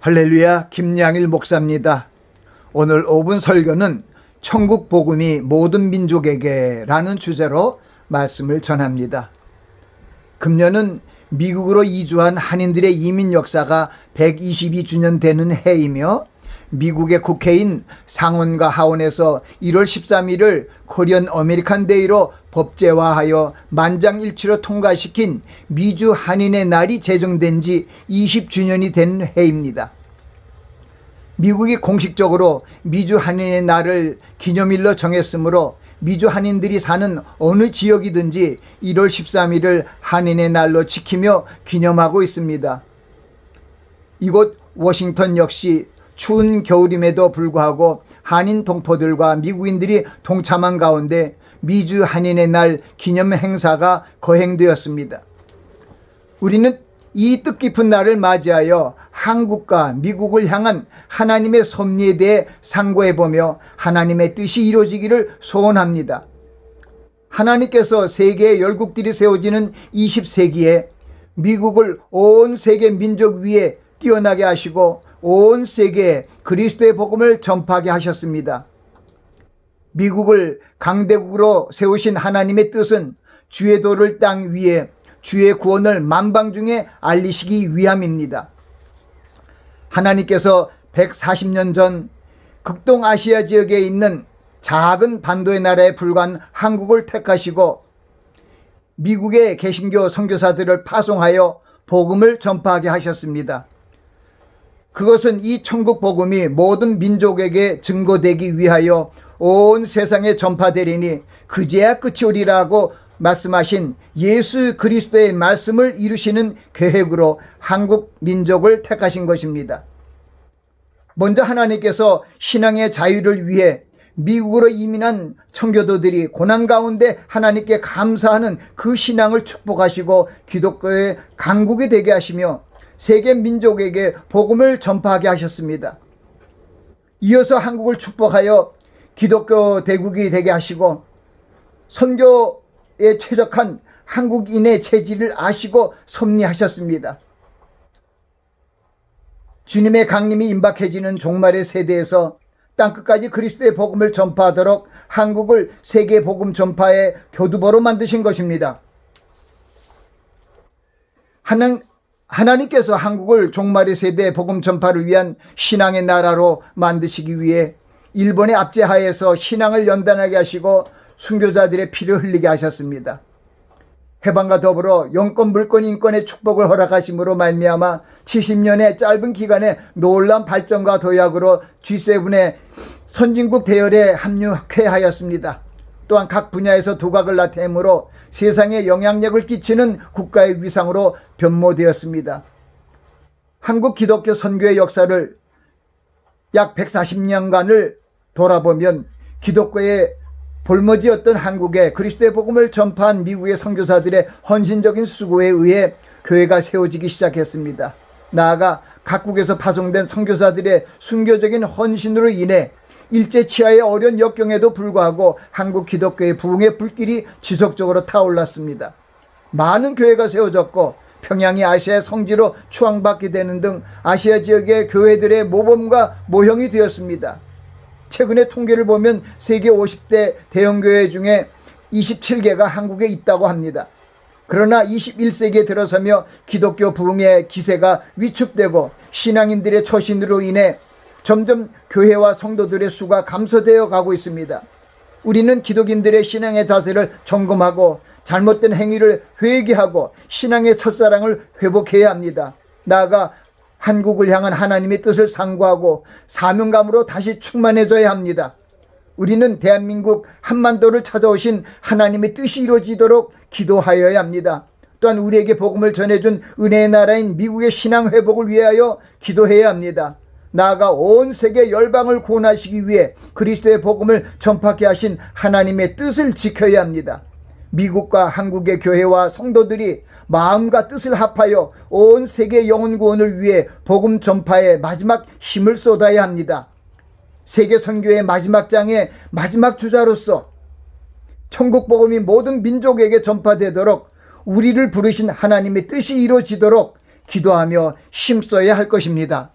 할렐루야, 김양일 목사입니다. 오늘 5분 설교는 천국 복음이 모든 민족에게 라는 주제로 말씀을 전합니다. 금년은 미국으로 이주한 한인들의 이민 역사가 122주년 되는 해이며 미국의 국회인 상원과 하원에서 1월 13일을 코리안 어메리칸 데이로 법제화하여 만장일치로 통과시킨 미주 한인의 날이 제정된 지 20주년이 된 해입니다. 미국이 공식적으로 미주 한인의 날을 기념일로 정했으므로 미주 한인들이 사는 어느 지역이든지 1월 13일을 한인의 날로 지키며 기념하고 있습니다. 이곳 워싱턴 역시 추운 겨울임에도 불구하고 한인 동포들과 미국인들이 동참한 가운데 미주 한인의 날 기념 행사가 거행되었습니다. 우리는 이 뜻깊은 날을 맞이하여 한국과 미국을 향한 하나님의 섭리에 대해 상고해보며 하나님의 뜻이 이루어지기를 소원합니다. 하나님께서 세계의 열국들이 세워지는 20세기에 미국을 온 세계 민족 위에 뛰어나게 하시고 온 세계에 그리스도의 복음을 전파하게 하셨습니다. 미국을 강대국으로 세우신 하나님의 뜻은 주의 도를 땅 위에 주의 구원을 만방 중에 알리시기 위함입니다. 하나님께서 140년 전 극동아시아 지역에 있는 작은 반도의 나라에 불과한 한국을 택하시고 미국의 개신교 선교사들을 파송하여 복음을 전파하게 하셨습니다. 그것은 이 천국 복음이 모든 민족에게 증거되기 위하여 온 세상에 전파되리니 그제야 끝이 오리라고 말씀하신 예수 그리스도의 말씀을 이루시는 계획으로 한국 민족을 택하신 것입니다. 먼저 하나님께서 신앙의 자유를 위해 미국으로 이민한 청교도들이 고난 가운데 하나님께 감사하는 그 신앙을 축복하시고 기독교의 강국이 되게 하시며 세계 민족에게 복음을 전파하게 하셨습니다. 이어서 한국을 축복하여 기독교 대국이 되게 하시고 선교에 최적한 한국인의 체질을 아시고 섭리하셨습니다. 주님의 강림이 임박해지는 종말의 세대에서 땅끝까지 그리스도의 복음을 전파하도록 한국을 세계 복음 전파의 교두보로 만드신 것입니다. 하나님께서 한국을 종말의 세대의 복음 전파를 위한 신앙의 나라로 만드시기 위해 일본의 압제하에서 신앙을 연단하게 하시고 순교자들의 피를 흘리게 하셨습니다. 해방과 더불어 영권, 물권, 인권의 축복을 허락하심으로 말미암아 70년의 짧은 기간에 놀라운 발전과 도약으로 G7의 선진국 대열에 합류케 하였습니다. 또한 각 분야에서 두각을 나타내므로 세상에 영향력을 끼치는 국가의 위상으로 변모되었습니다. 한국 기독교 선교의 역사를 약 140년간을 돌아보면 기독교의 볼모지였던 한국에 그리스도의 복음을 전파한 미국의 선교사들의 헌신적인 수고에 의해 교회가 세워지기 시작했습니다. 나아가 각국에서 파송된 선교사들의 순교적인 헌신으로 인해 일제치하의 어려운 역경에도 불구하고 한국 기독교의 부흥의 불길이 지속적으로 타올랐습니다. 많은 교회가 세워졌고 평양이 아시아의 성지로 추앙받게 되는 등 아시아 지역의 교회들의 모범과 모형이 되었습니다. 최근의 통계를 보면 세계 50대 대형교회 중에 27개가 한국에 있다고 합니다. 그러나 21세기에 들어서며 기독교 부흥의 기세가 위축되고 신앙인들의 처신으로 인해 점점 교회와 성도들의 수가 감소되어 가고 있습니다. 우리는 기독인들의 신앙의 자세를 점검하고 잘못된 행위를 회개하고 신앙의 첫사랑을 회복해야 합니다. 나아가 한국을 향한 하나님의 뜻을 상고하고 사명감으로 다시 충만해져야 합니다. 우리는 대한민국 한반도를 찾아오신 하나님의 뜻이 이루어지도록 기도하여야 합니다. 또한 우리에게 복음을 전해준 은혜의 나라인 미국의 신앙 회복을 위하여 기도해야 합니다. 나아가 온 세계 열방을 구원하시기 위해 그리스도의 복음을 전파케 하신 하나님의 뜻을 지켜야 합니다. 미국과 한국의 교회와 성도들이 마음과 뜻을 합하여 온 세계 영혼 구원을 위해 복음 전파에 마지막 힘을 쏟아야 합니다. 세계 선교의 마지막 장의 마지막 주자로서 천국 복음이 모든 민족에게 전파되도록 우리를 부르신 하나님의 뜻이 이루어지도록 기도하며 힘써야 할 것입니다.